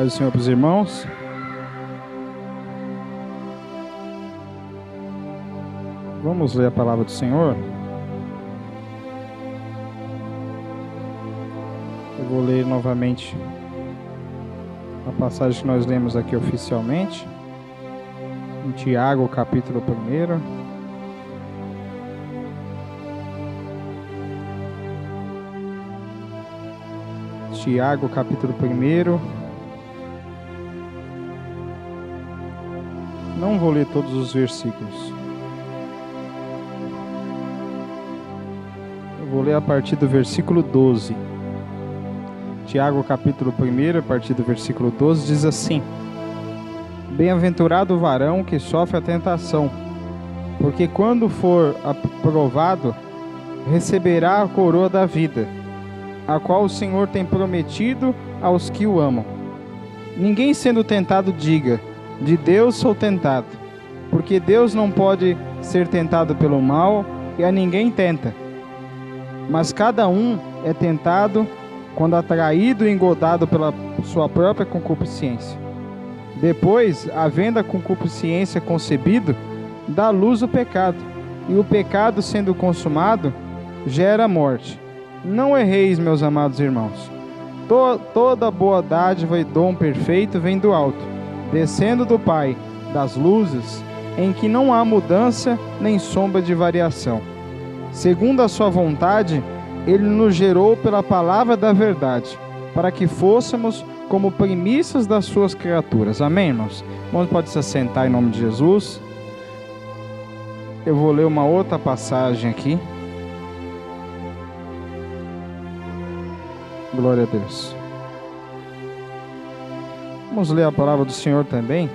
Paz do Senhor para os irmãos. Vamos ler a palavra do Senhor. Eu vou ler novamente a passagem que nós lemos aqui oficialmente, em Tiago, capítulo 1. Tiago, capítulo 1. Não vou ler todos os versículos. Eu vou ler a partir do versículo 12. Tiago, capítulo 1, a partir do versículo 12, diz assim: Bem-aventurado o varão que sofre a tentação, porque quando for aprovado, receberá a coroa da vida, a qual o Senhor tem prometido aos que o amam. Ninguém sendo tentado diga: de Deus sou tentado, porque Deus não pode ser tentado pelo mal, e a ninguém tenta. Mas cada um é tentado quando atraído e engodado pela sua própria concupiscência. Depois, havendo a concupiscência concebido, dá à luz o pecado, e o pecado, sendo consumado, gera morte. Não erreis, meus amados irmãos. Toda boa dádiva e dom perfeito vem do alto, descendo do Pai das luzes, em que não há mudança nem sombra de variação. Segundo a sua vontade, Ele nos gerou pela palavra da verdade, para que fôssemos como primícias das suas criaturas. Amém, irmãos? Irmãos, pode se assentar em nome de Jesus. Eu vou ler uma outra passagem aqui. Glória a Deus. Vamos ler a palavra do Senhor também.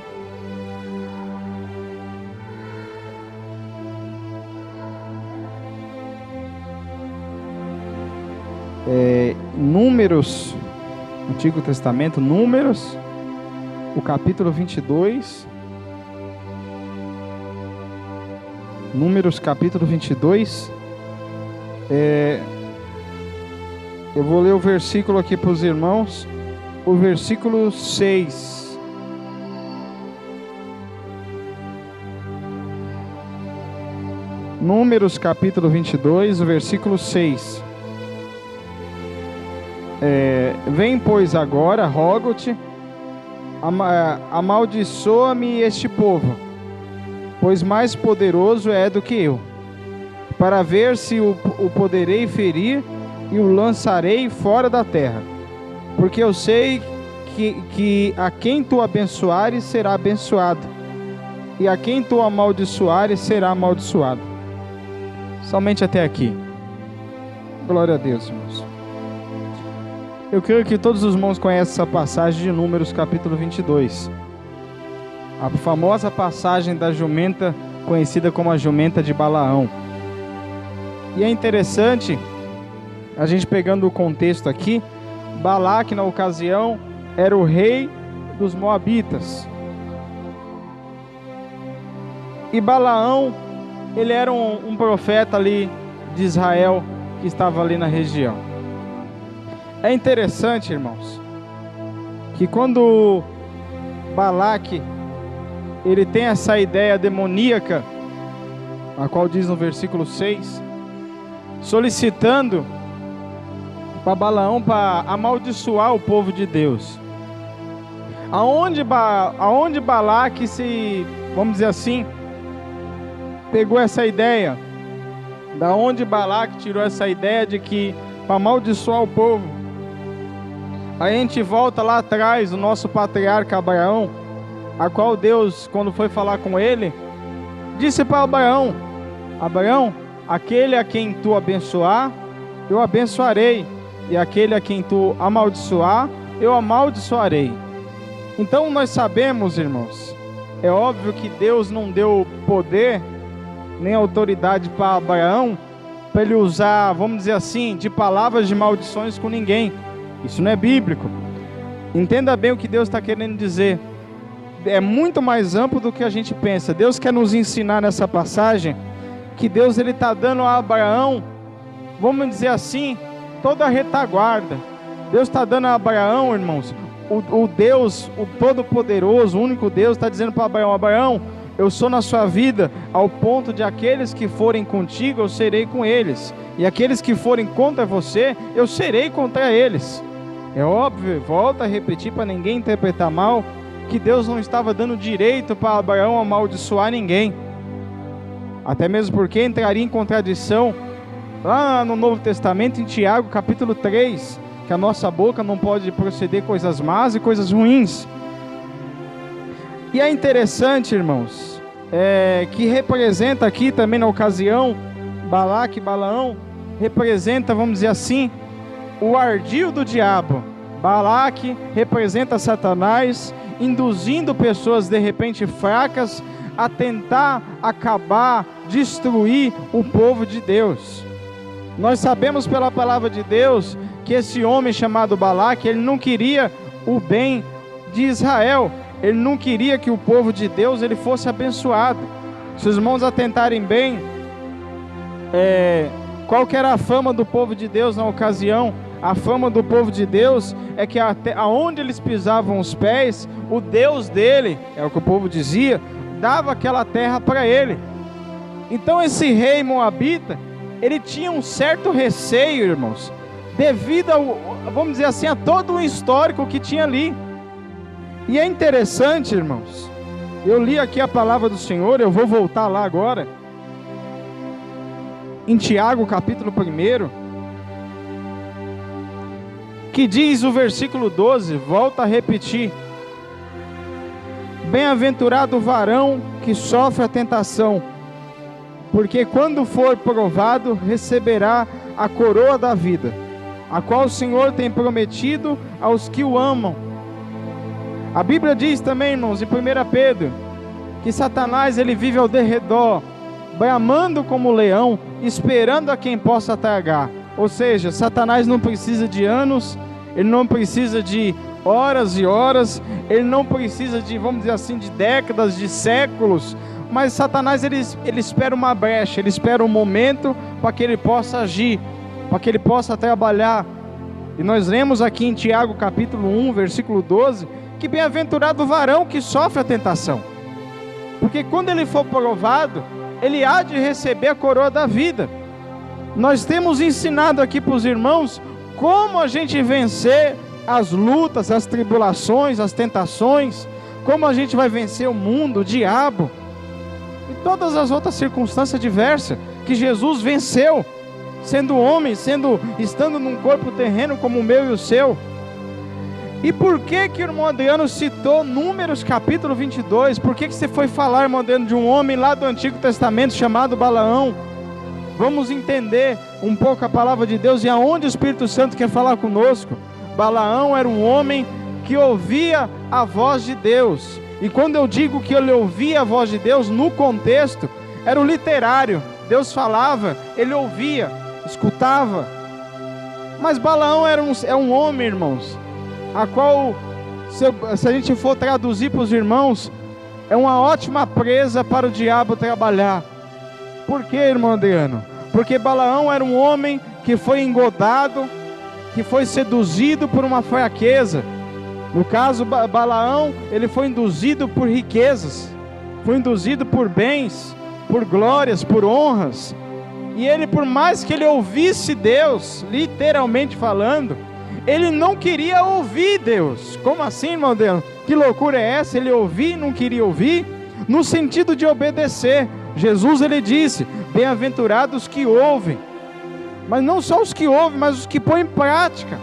Números, Antigo Testamento, Números, o capítulo 22. Números, capítulo 22. Eu vou ler o versículo aqui para os irmãos, o versículo 6. Números, capítulo 22, o versículo 6. Vem, pois, agora, rogo-te, amaldiçoa-me este povo, pois mais poderoso é do que eu, para ver se o poderei ferir e o lançarei fora da terra. Porque eu sei que a quem tu abençoares será abençoado, e a quem tu amaldiçoares será amaldiçoado. Somente até aqui. Glória a Deus, irmãos. Eu creio que todos os irmãos conhecem essa passagem de Números, capítulo 22. A famosa passagem da jumenta, conhecida como a jumenta de Balaão. E é interessante, a gente pegando o contexto aqui, Balaque, na ocasião, era o rei dos Moabitas. E Balaão, ele era um profeta ali de Israel, que estava ali na região. É interessante, irmãos, que quando Balaque, ele tem essa ideia demoníaca, a qual diz no versículo 6, solicitando para Balaão para amaldiçoar o povo de Deus. Aonde Balaque se, vamos dizer assim, pegou essa ideia? Da onde Balaque tirou essa ideia de que para amaldiçoar o povo? A gente volta lá atrás, o nosso patriarca Abraão, a qual Deus, quando foi falar com ele, disse para Abraão: Abraão, aquele a quem tu abençoar, eu abençoarei, e aquele a quem tu amaldiçoar, eu amaldiçoarei. Então nós sabemos, irmãos, é óbvio que Deus não deu poder, nem autoridade para Abraão, para ele usar, vamos dizer assim, de palavras de maldições com ninguém. Isso não é bíblico. Entenda bem o que Deus está querendo dizer. É muito mais amplo do que a gente pensa. Deus quer nos ensinar nessa passagem que Deus está dando a Abraão, vamos dizer assim, toda a retaguarda. Deus está dando a Abraão, irmãos, o Deus, o Todo-Poderoso, o único Deus, está dizendo para Abraão: Abraão, eu sou na sua vida ao ponto de aqueles que forem contigo, eu serei com eles, e aqueles que forem contra você, eu serei contra eles. É óbvio, volta a repetir para ninguém interpretar mal, que Deus não estava dando direito para Abraão amaldiçoar ninguém, até mesmo porque entraria em contradição lá no Novo Testamento, em Tiago capítulo 3, que a nossa boca não pode proceder coisas más e coisas ruins. E é interessante, irmãos, que representa aqui também na ocasião, Balaque e Balaão, representa, vamos dizer assim, o ardil do diabo. Balaque representa Satanás, induzindo pessoas de repente fracas a tentar acabar, destruir o povo de Deus. Nós sabemos pela palavra de Deus que esse homem chamado Balaque, ele não queria o bem de Israel, ele não queria que o povo de Deus ele fosse abençoado. Se os irmãos atentarem bem, qual que era a fama do povo de Deus na ocasião? A fama do povo de Deus é que aonde eles pisavam os pés, o Deus dele, é o que o povo dizia, dava aquela terra para ele. Então esse rei moabita, ele tinha um certo receio, irmãos, devido ao, vamos dizer assim, a todo o histórico que tinha ali. E é interessante, irmãos, eu li aqui a palavra do Senhor, eu vou voltar lá agora, em Tiago capítulo 1, que diz o versículo 12, volta a repetir: bem-aventurado o varão que sofre a tentação, porque quando for provado, receberá a coroa da vida, a qual o Senhor tem prometido aos que o amam. A Bíblia diz também, irmãos, em 1 Pedro, que Satanás ele vive ao derredor, bramando como leão, esperando a quem possa tragar. Ou seja, Satanás não precisa de anos, ele não precisa de horas e horas, ele não precisa de, vamos dizer assim, de décadas, de séculos, mas Satanás ele espera uma brecha, ele espera um momento para que ele possa agir, para que ele possa trabalhar. E nós lemos aqui em Tiago capítulo 1, versículo 12, que bem-aventurado o varão que sofre a tentação, porque quando ele for provado, ele há de receber a coroa da vida. Nós temos ensinado aqui para os irmãos como a gente vencer as lutas, as tribulações, as tentações, como a gente vai vencer o mundo, o diabo e todas as outras circunstâncias diversas que Jesus venceu, sendo homem, estando num corpo terreno como o meu e o seu. E por que o irmão Adriano citou Números capítulo 22? Por que você foi falar, irmão Adriano, de um homem lá do Antigo Testamento chamado Balaão? Vamos entender um pouco a palavra de Deus e aonde o Espírito Santo quer falar conosco. Balaão era um homem que ouvia a voz de Deus. E quando eu digo que ele ouvia a voz de Deus, no contexto, era o literário. Deus falava, ele ouvia, escutava. Mas Balaão é um homem, irmãos, a qual, se a gente for traduzir para os irmãos, é uma ótima presa para o diabo trabalhar. Por quê, irmão Adriano? Porque Balaão era um homem que foi engodado, que foi seduzido por uma fraqueza. No caso, Balaão, ele foi induzido por riquezas, foi induzido por bens, por glórias, por honras. E ele, por mais que ele ouvisse Deus, literalmente falando, ele não queria ouvir Deus. Como assim, irmão Adriano? Que loucura é essa? Ele ouvia e não queria ouvir? No sentido de obedecer. Jesus ele disse: bem-aventurados que ouvem, mas não só os que ouvem, mas os que põem em prática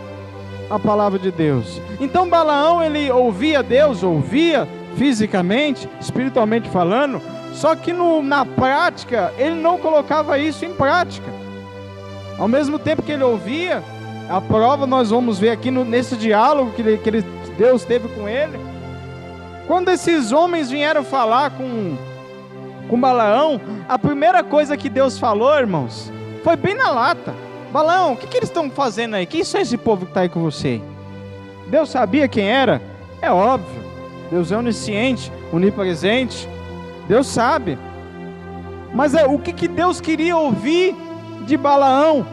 a palavra de Deus. Então Balaão ele ouvia Deus, ouvia fisicamente, espiritualmente falando, só que na prática ele não colocava isso em prática. Ao mesmo tempo que ele ouvia, a prova nós vamos ver aqui nesse diálogo que Deus teve com ele. Quando esses homens vieram falar com Balaão, a primeira coisa que Deus falou, irmãos, foi bem na lata: Balaão, o que eles estão fazendo aí? Quem são esse povo que está aí com você? Deus sabia quem era? É óbvio, Deus é onisciente, onipresente, Deus sabe. Mas o que Deus queria ouvir de Balaão?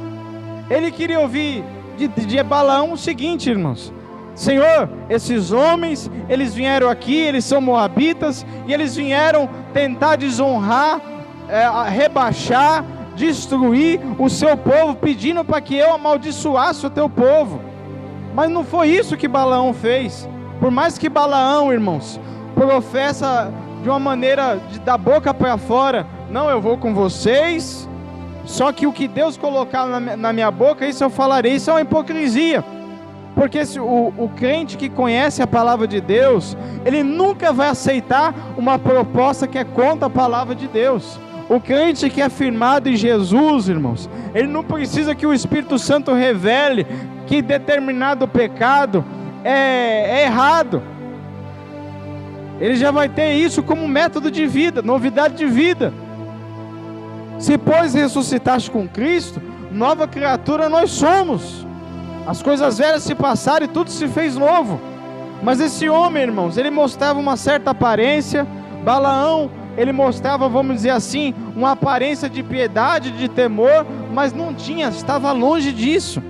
Ele queria ouvir de Balaão o seguinte, irmãos: Senhor, esses homens, eles vieram aqui, eles são moabitas, e eles vieram tentar desonrar, rebaixar, destruir o seu povo, pedindo para que eu amaldiçoasse o teu povo. Mas não foi isso que Balaão fez. Por mais que Balaão, irmãos, professa de uma maneira da boca para fora, não, eu vou com vocês, só que o que Deus colocar na minha boca, isso eu falarei. Isso é uma hipocrisia. Porque o crente que conhece a palavra de Deus, ele nunca vai aceitar uma proposta que é contra a palavra de Deus. O crente que é firmado em Jesus, irmãos, ele não precisa que o Espírito Santo revele que determinado pecado é errado. Ele já vai ter isso como método de vida, novidade de vida. Se pois ressuscitaste com Cristo, nova criatura nós somos. As coisas velhas se passaram e tudo se fez novo. Mas esse homem, irmãos, ele mostrava uma certa aparência. Balaão, ele mostrava, vamos dizer assim, uma aparência de piedade, de temor, mas não tinha, estava longe disso.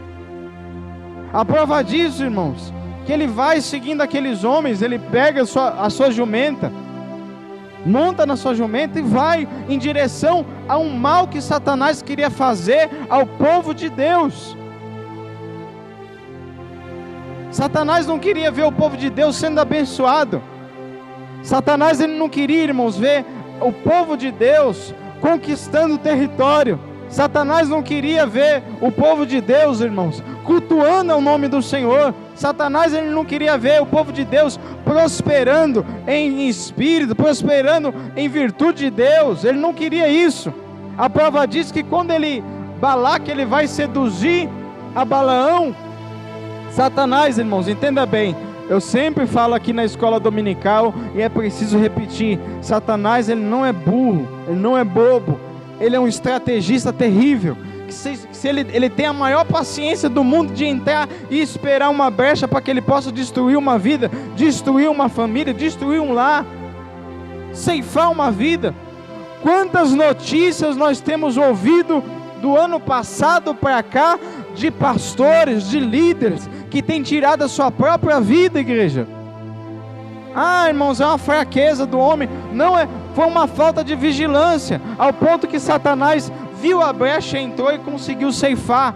A prova disso, irmãos, que ele vai seguindo aqueles homens, ele pega a sua jumenta, monta na sua jumenta e vai em direção a um mal que Satanás queria fazer ao povo de Deus. Satanás não queria ver o povo de Deus sendo abençoado. Satanás, ele não queria, irmãos, ver o povo de Deus conquistando o território. Satanás não queria ver o povo de Deus, irmãos, cultuando o nome do Senhor. Satanás, ele não queria ver o povo de Deus prosperando em espírito, prosperando em virtude de Deus. Ele não queria isso. A prova diz que quando Balaque, ele vai seduzir a Balaão, Satanás, irmãos, entenda bem, eu sempre falo aqui na escola dominical e é preciso repetir: Satanás, ele não é burro, ele não é bobo, ele é um estrategista terrível. Se ele tem a maior paciência do mundo de entrar e esperar uma brecha para que ele possa destruir uma vida, destruir uma família, destruir um lar, ceifar uma vida. Quantas notícias nós temos ouvido do ano passado para cá, de pastores, de líderes, que têm tirado a sua própria vida, igreja. Irmãos, é uma fraqueza do homem. Não é, foi uma falta de vigilância, ao ponto que Satanás viu a brecha, entrou e conseguiu ceifar.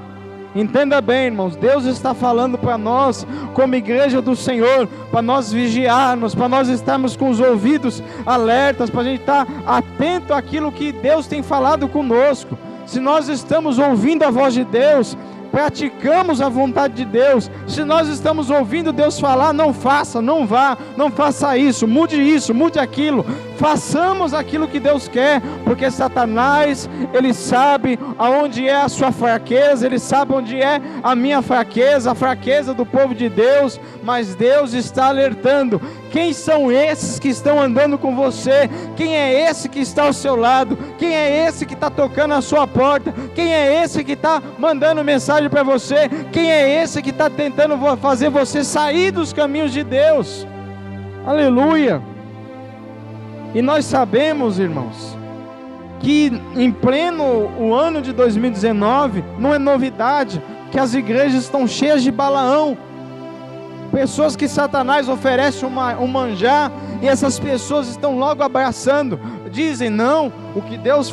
Entenda bem, irmãos, Deus está falando para nós, como igreja do Senhor, para nós vigiarmos, para nós estarmos com os ouvidos alertas, para a gente estar atento àquilo que Deus tem falado conosco. Se nós estamos ouvindo a voz de Deus, praticamos a vontade de Deus. Se nós estamos ouvindo Deus falar, não faça, não vá, não faça isso, mude aquilo. Façamos aquilo que Deus quer, porque Satanás, ele sabe aonde é a sua fraqueza, ele sabe onde é a minha fraqueza, a fraqueza do povo de Deus, mas Deus está alertando. Quem são esses que estão andando com você? Quem é esse que está ao seu lado? Quem é esse que está tocando a sua porta? Quem é esse que está mandando mensagem para você? Quem é esse que está tentando fazer você sair dos caminhos de Deus? Aleluia! E nós sabemos, irmãos, que em pleno o ano de 2019, não é novidade que as igrejas estão cheias de Balaão, pessoas que Satanás oferece um manjar, e essas pessoas estão logo abraçando, dizem: não, o que Deus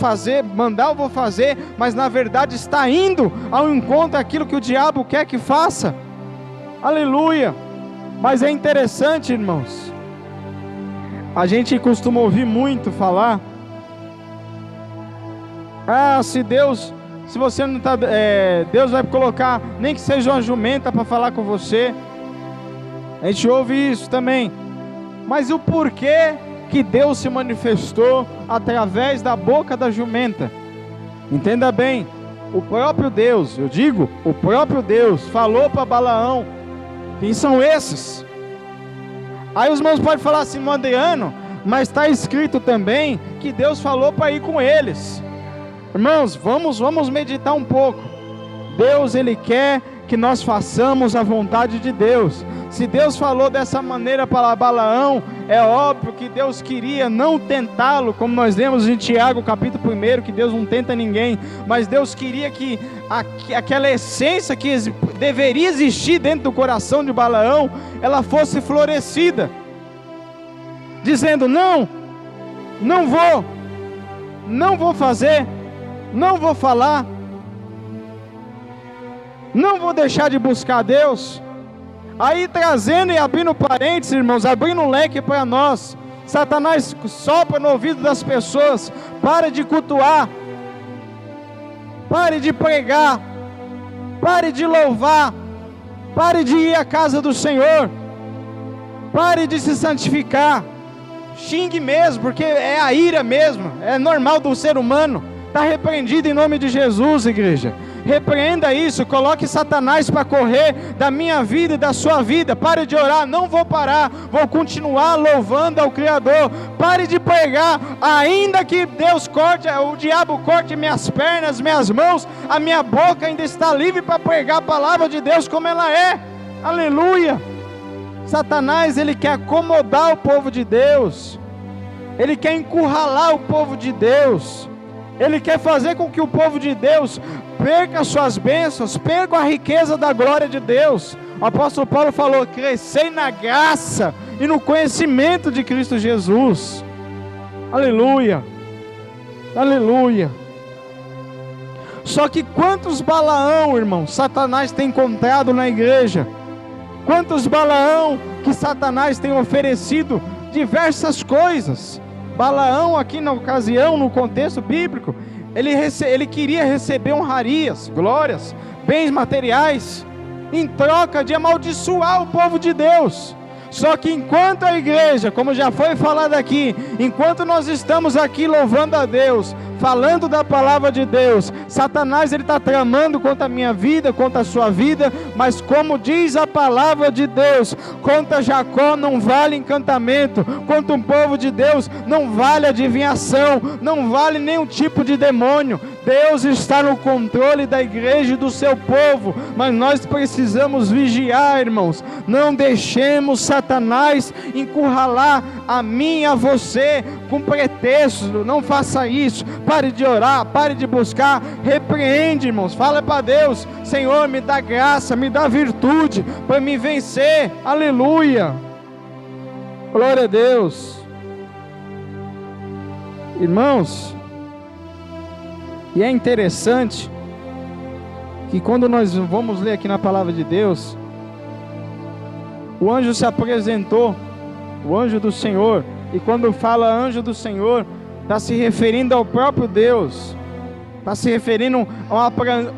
mandar eu vou fazer, mas na verdade está indo ao encontro daquilo que o diabo quer que faça. Aleluia! Mas é interessante, irmãos, a gente costuma ouvir muito falar: se você não está, Deus vai colocar, nem que seja uma jumenta para falar com você. A gente ouve isso também. Mas o porquê que Deus se manifestou através da boca da jumenta? Entenda bem, o próprio Deus, o próprio Deus falou para Balaão. Quem são esses? Aí os irmãos podem falar assim: Adriano, mas está escrito também que Deus falou para ir com eles. Irmãos, vamos meditar um pouco. Deus, ele quer que nós façamos a vontade de Deus. Se Deus falou dessa maneira para Balaão, é óbvio que Deus queria não tentá-lo, como nós lemos em Tiago capítulo 1, que Deus não tenta ninguém, mas Deus queria que aquela essência que deveria existir dentro do coração de Balaão, ela fosse florescida, dizendo: não vou fazer, não vou falar, não vou deixar de buscar a Deus. Aí trazendo e abrindo parênteses, irmãos, abrindo um leque para nós, Satanás sopra no ouvido das pessoas: pare de cultuar, pare de pregar, pare de louvar, pare de ir à casa do Senhor, pare de se santificar. Xingue mesmo, porque é a ira mesmo, é normal do ser humano. Está repreendido em nome de Jesus, igreja. Repreenda isso, coloque Satanás para correr da minha vida e da sua vida. Pare de orar: não vou parar, vou continuar louvando ao Criador. Pare de pregar, ainda que Deus corte, o diabo corte minhas pernas, minhas mãos, a minha boca ainda está livre para pregar a palavra de Deus como ela é. Aleluia. Satanás, ele quer acomodar o povo de Deus, ele quer encurralar o povo de Deus, ele quer fazer com que o povo de Deus perca suas bênçãos, perca a riqueza da glória de Deus. O apóstolo Paulo falou: crescei na graça e no conhecimento de Cristo Jesus. Aleluia, aleluia. Só que quantos Balaão, irmão, Satanás tem encontrado na igreja? Quantos Balaão que Satanás tem oferecido diversas coisas? Balaão, aqui na ocasião, no contexto bíblico, ele queria receber honrarias, glórias, bens materiais, em troca de amaldiçoar o povo de Deus. Só que enquanto a igreja, como já foi falado aqui, enquanto nós estamos aqui louvando a Deus, falando da palavra de Deus, Satanás ele está tramando contra a minha vida, contra a sua vida, mas como diz a palavra de Deus, contra Jacó não vale encantamento, contra um povo de Deus não vale adivinhação, não vale nenhum tipo de demônio. Deus está no controle da igreja e do seu povo, mas nós precisamos vigiar, irmãos. Não deixemos Satanás encurralar a mim e a você com pretextos. Não faça isso. Pare de orar, pare de buscar, repreende, irmãos. Fala para Deus: Senhor, me dá graça, me dá virtude para me vencer. Aleluia, glória a Deus. Irmãos, e é interessante que quando nós vamos ler aqui na palavra de Deus, o anjo se apresentou, o anjo do Senhor, e quando fala anjo do Senhor, está se referindo ao próprio Deus, está se referindo a uma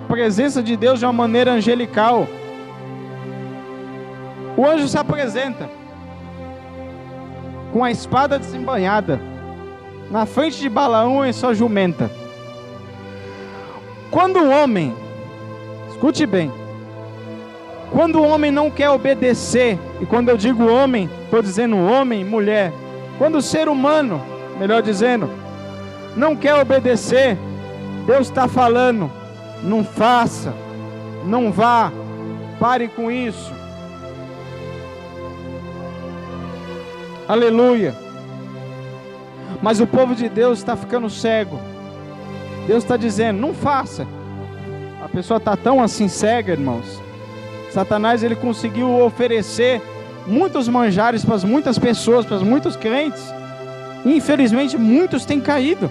presença de Deus de uma maneira angelical. O anjo se apresenta com a espada desembainhada na frente de Balaão e sua jumenta. Quando o homem, escute bem, quando o homem não quer obedecer, e quando eu digo homem, estou dizendo homem, mulher, quando o ser humano, melhor dizendo, não quer obedecer, Deus está falando: não faça, não vá, pare com isso. Aleluia. Mas o povo de Deus está ficando cego. Deus está dizendo: não faça. A pessoa está tão assim cega, irmãos. Satanás ele conseguiu oferecer muitos manjares para muitas pessoas, para muitos crentes. E, infelizmente muitos têm caído.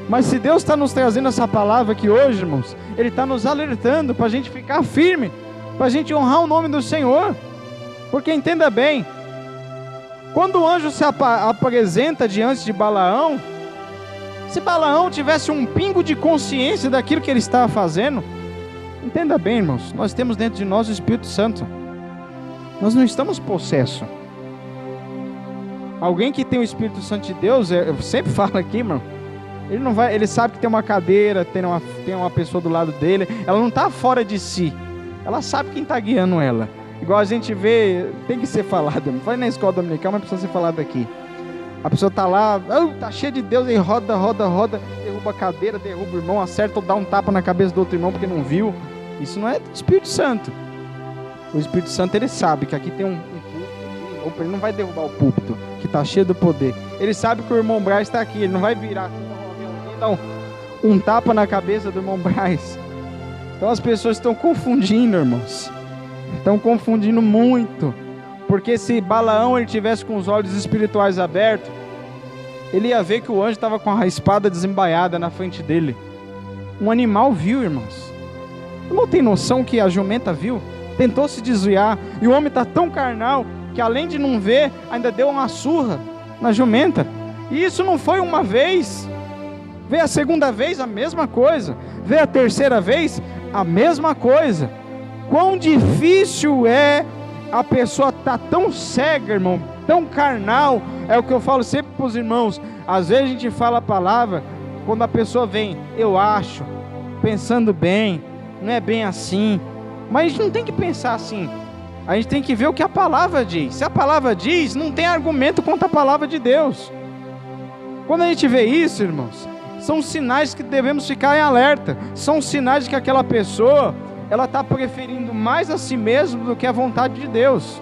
Mas se Deus está nos trazendo essa palavra aqui hoje, irmãos, Ele está nos alertando para a gente ficar firme, para a gente honrar o nome do Senhor. Porque entenda bem, quando o anjo se apresenta diante de Balaão, se Balaão tivesse um pingo de consciência daquilo que ele estava fazendo, entenda bem, irmãos, nós temos dentro de nós o Espírito Santo. Nós não estamos possessos. Alguém que tem o Espírito Santo de Deus, eu sempre falo aqui, irmão, ele não vai, ele sabe que tem uma cadeira, tem uma pessoa do lado dele, ela não está fora de si, ela sabe quem está guiando ela. Igual a gente vê, tem que ser falado, não vai na escola dominical, mas precisa ser falado aqui. A pessoa está lá, está cheia de Deus, e roda, derruba a cadeira, derruba o irmão, acerta ou dá um tapa na cabeça do outro irmão porque não viu. Isso não é do Espírito Santo. O Espírito Santo ele sabe que aqui tem um Opa, ele não vai derrubar o púlpito, que está cheio do poder. Ele sabe que o irmão Braz está aqui, ele não vai virar assim, dar um tapa na cabeça do irmão Braz. Então as pessoas estão confundindo, irmãos. Estão confundindo muito. Porque se Balaão ele tivesse com os olhos espirituais abertos, ele ia ver que o anjo estava com a espada desembaiada na frente dele. Um animal viu, irmãos. Não tem noção que a jumenta viu? Tentou se desviar. E o homem está tão carnal que além de não ver, ainda deu uma surra na jumenta. E isso não foi uma vez. Veio a segunda vez, a mesma coisa. Veio a terceira vez, a mesma coisa. Quão difícil é a pessoa estar tão cega, irmão, tão carnal. É o que eu falo sempre para os irmãos. Às vezes a gente fala a palavra, quando a pessoa vem, eu acho, pensando bem, não é bem assim. Mas a gente não tem que pensar assim. A gente tem que ver o que a palavra diz. Se a palavra diz, não tem argumento contra a palavra de Deus. Quando a gente vê isso, irmãos, são sinais que devemos ficar em alerta. São sinais de que aquela pessoa, ela está preferindo mais a si mesma do que a vontade de Deus.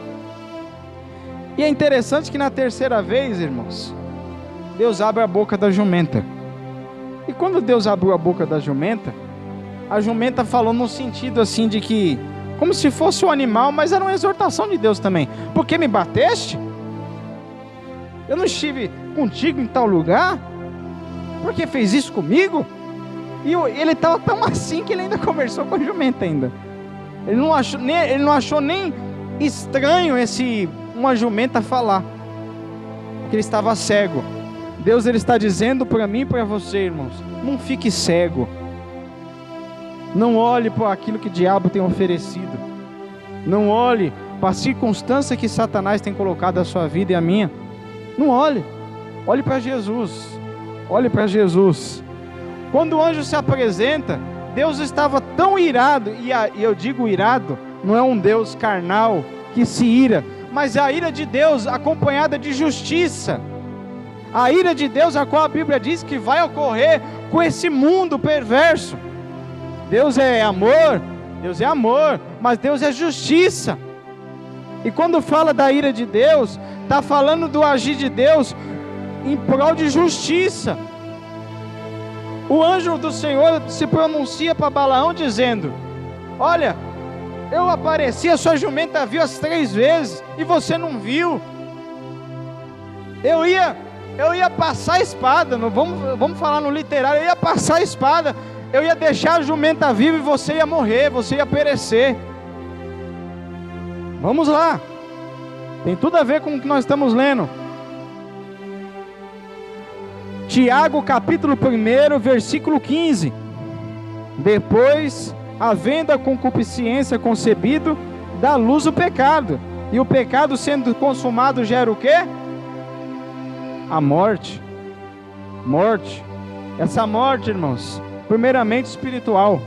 E é interessante que na terceira vez, irmãos, Deus abre a boca da jumenta. E quando Deus abriu a boca da jumenta, a jumenta falou no sentido assim de que, como se fosse um animal, mas era uma exortação de Deus também. Por que me bateste? Eu não estive contigo em tal lugar? Por que fez isso comigo? E ele estava tão assim que ele ainda conversou com a jumenta ainda. Ele não achou nem estranho uma jumenta falar, porque ele estava cego. Deus ele está dizendo para mim e para você, irmãos, não fique cego. Não olhe para aquilo que o diabo tem oferecido. Não olhe para a circunstância que Satanás tem colocado na sua vida e a minha. Não olhe. Olhe para Jesus. Olhe para Jesus. Quando o anjo se apresenta, Deus estava tão irado, e eu digo irado, não é um Deus carnal que se ira, mas a ira de Deus acompanhada de justiça. A ira de Deus, a qual a Bíblia diz que vai ocorrer com esse mundo perverso. Deus é amor, mas Deus é justiça. E quando fala da ira de Deus, está falando do agir de Deus em prol de justiça. O anjo do Senhor se pronuncia para Balaão dizendo: olha, eu apareci, a sua jumenta viu as 3 vezes e você não viu. Eu ia passar a espada, vamos falar no literário, eu ia passar a espada, eu ia deixar a jumenta viva e você ia morrer, você ia perecer. Vamos lá, tem tudo a ver com o que nós estamos lendo. Tiago capítulo 1, versículo 15. Depois, havendo a concupiscência concebido, dá luz o pecado, e o pecado sendo consumado gera o quê? A morte. Essa morte, irmãos, primeiramente espiritual,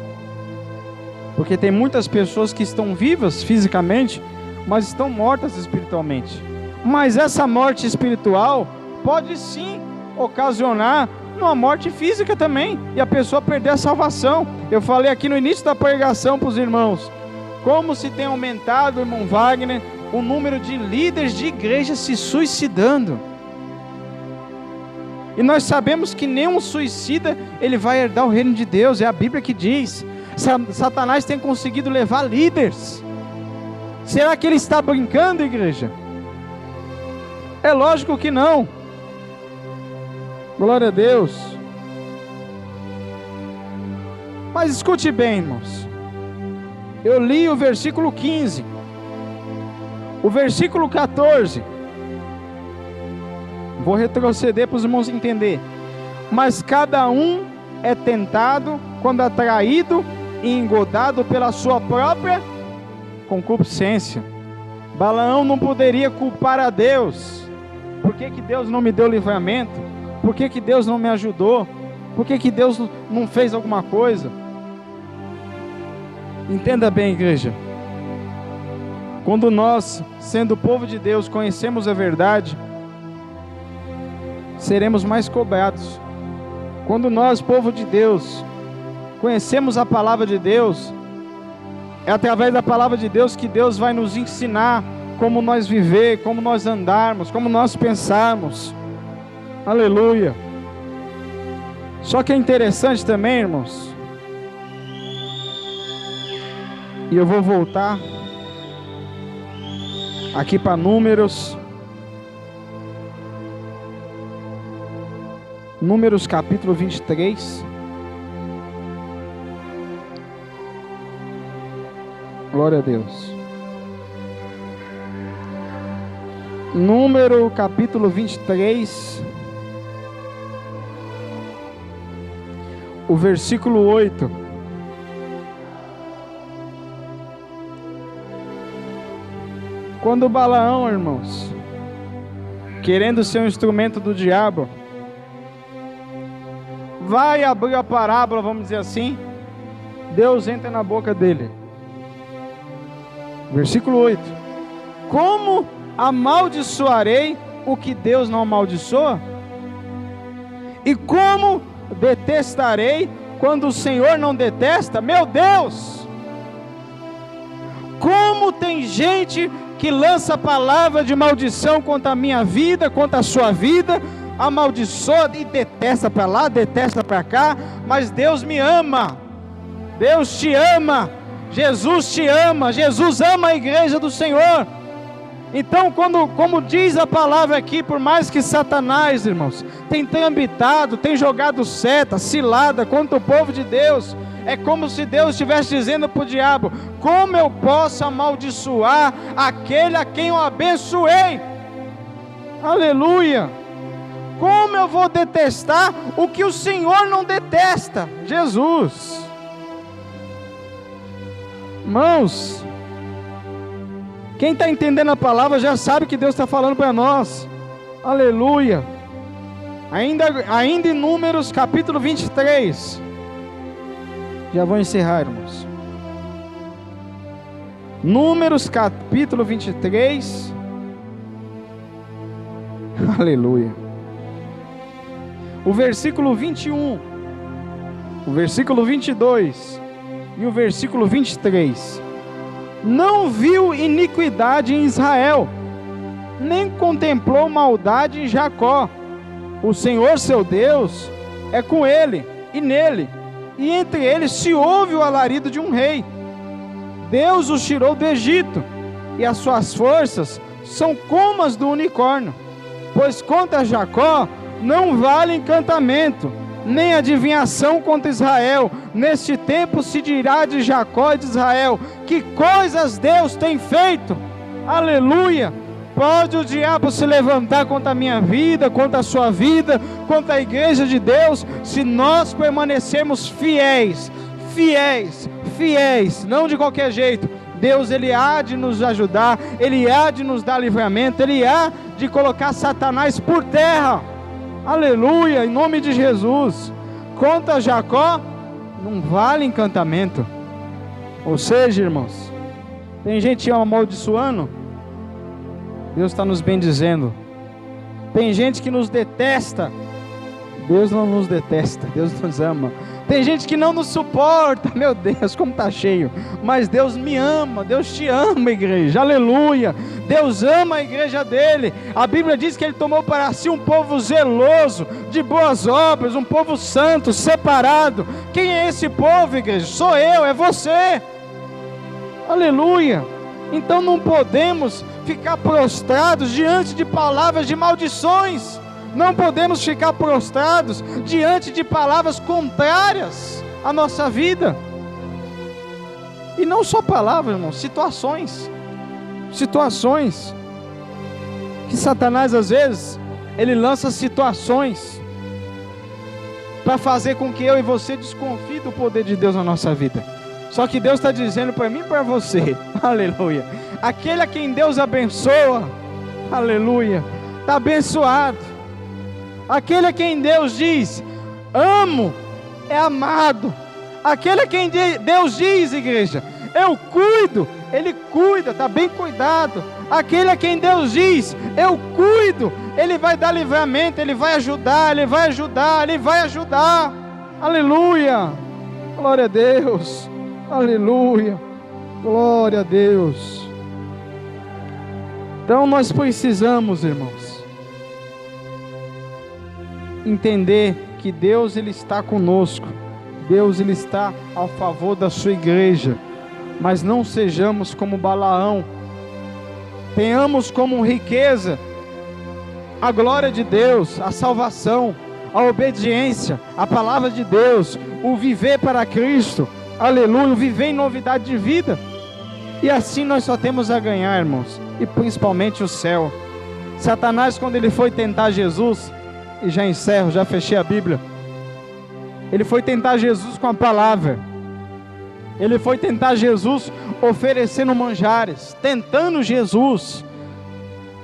porque tem muitas pessoas que estão vivas fisicamente, mas estão mortas espiritualmente. Mas essa morte espiritual pode sim ocasionar uma morte física também, e a pessoa perder a salvação. Eu falei aqui no início da pregação para os irmãos, como se tem aumentado, irmão Wagner, o número de líderes de igreja se suicidando. E nós sabemos que nenhum suicida ele vai herdar o reino de Deus, é a Bíblia que diz. Satanás tem conseguido levar líderes. Será que ele está brincando, igreja? É lógico que não. Glória a Deus. Mas escute bem, irmãos. Eu li o versículo 15. O versículo 14. Vou retroceder para os irmãos entender. Mas cada um é tentado quando atraído e engodado pela sua própria concupiscência. Balaão não poderia culpar a Deus. Por que Deus não me deu livramento? Por que Deus não me ajudou? Por que Deus não fez alguma coisa? Entenda bem, igreja. Quando nós, sendo o povo de Deus, conhecemos a verdade, seremos mais cobrados. Quando nós, povo de Deus, conhecemos a palavra de Deus, é através da palavra de Deus que Deus vai nos ensinar como nós viver, como nós andarmos, como nós pensarmos. Aleluia. Só que é interessante também, irmãos, e eu vou voltar aqui para Números capítulo 23. Glória a Deus. Número capítulo 23, o versículo 8. Quando Balaão, irmãos, querendo ser um instrumento do diabo, vai abrir a parábola, vamos dizer assim, Deus entra na boca dele. Versículo 8. Como amaldiçoarei o que Deus não amaldiçoa? E como detestarei quando o Senhor não detesta? Meu Deus! Como tem gente que lança palavra de maldição contra a minha vida, contra a sua vida, amaldiçoa e detesta para lá, detesta para cá, mas Deus me ama, Deus te ama, Jesus te ama, Jesus ama a igreja do Senhor. Então, como diz a palavra aqui, por mais que Satanás, irmãos, tem tramitado, tem jogado seta, cilada contra o povo de Deus, é como se Deus estivesse dizendo para o diabo: como eu posso amaldiçoar aquele a quem eu abençoei? Aleluia! Como eu vou detestar o que o Senhor não detesta? Jesus. Irmãos, quem está entendendo a palavra já sabe que Deus está falando para nós. Aleluia. Ainda em Números capítulo 23. Já vou encerrar, irmãos. Números capítulo 23. Aleluia. O versículo 21, o versículo 22 e o versículo 23. Não viu iniquidade em Israel, nem contemplou maldade em Jacó. O Senhor seu Deus é com ele e nele, e entre eles se ouve o alarido de um rei. Deus os tirou do Egito, e as suas forças são como as do unicórnio. Pois contra Jacó não vale encantamento, nem adivinhação contra Israel. Neste tempo se dirá de Jacó e de Israel: que coisas Deus tem feito. Aleluia. Pode o diabo se levantar contra a minha vida, contra a sua vida, contra a igreja de Deus, se nós permanecermos fiéis, não de qualquer jeito. Deus, Ele há de nos ajudar, Ele há de nos dar livramento, Ele há de colocar Satanás por terra. Aleluia, em nome de Jesus. Contra Jacó não vale encantamento. Ou seja, irmãos, tem gente amaldiçoando, Deus está nos bendizendo. Tem gente que nos detesta, Deus não nos detesta, Deus nos ama. Tem gente que não nos suporta, meu Deus, como está cheio, mas Deus me ama, Deus te ama, igreja, aleluia. Deus ama a igreja dele. A Bíblia diz que ele tomou para si um povo zeloso, de boas obras, um povo santo, separado. Quem é esse povo, igreja? Sou eu, é você, aleluia. Então não podemos ficar prostrados diante de palavras de maldições. Não podemos ficar prostrados diante de palavras contrárias à nossa vida. E não só palavras, irmão, situações que Satanás às vezes ele lança situações para fazer com que eu e você desconfie do poder de Deus na nossa vida. Só que Deus está dizendo para mim e para você, aleluia, aquele a quem Deus abençoa, aleluia, está abençoado. Aquele a quem Deus diz, amo, é amado. Aquele a quem Deus diz, igreja, eu cuido, Ele cuida, está bem cuidado. Aquele a quem Deus diz, eu cuido, Ele vai dar livramento, Ele vai ajudar, Ele vai ajudar, Ele vai ajudar. Aleluia, glória a Deus, aleluia, glória a Deus. Então nós precisamos, irmãos, entender que Deus ele está conosco. Deus ele está ao favor da sua igreja. Mas não sejamos como Balaão. Tenhamos como riqueza a glória de Deus, a salvação, a obediência, a palavra de Deus, o viver para Cristo, aleluia, o viver em novidade de vida. E assim nós só temos a ganhar, irmãos, e principalmente o céu. Satanás, quando ele foi tentar Jesus, e já encerro, já fechei a Bíblia, ele foi tentar Jesus com a palavra, ele foi tentar Jesus oferecendo manjares, tentando Jesus,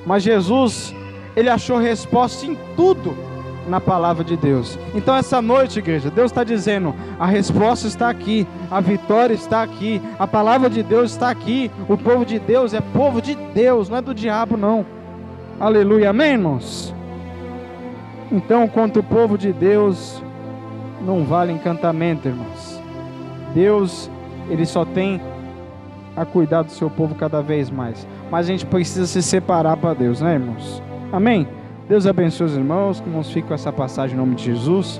mas Jesus, ele achou resposta em tudo na palavra de Deus. Então essa noite, igreja, Deus está dizendo, a resposta está aqui, a vitória está aqui, a palavra de Deus está aqui, o povo de Deus é povo de Deus, não é do diabo não, aleluia, amém, irmãos? Então, quanto o povo de Deus, não vale encantamento, irmãos. Deus, ele só tem a cuidar do seu povo cada vez mais, mas a gente precisa se separar para Deus, né, irmãos? Amém? Deus abençoe os irmãos, que nos fique com essa passagem em nome de Jesus.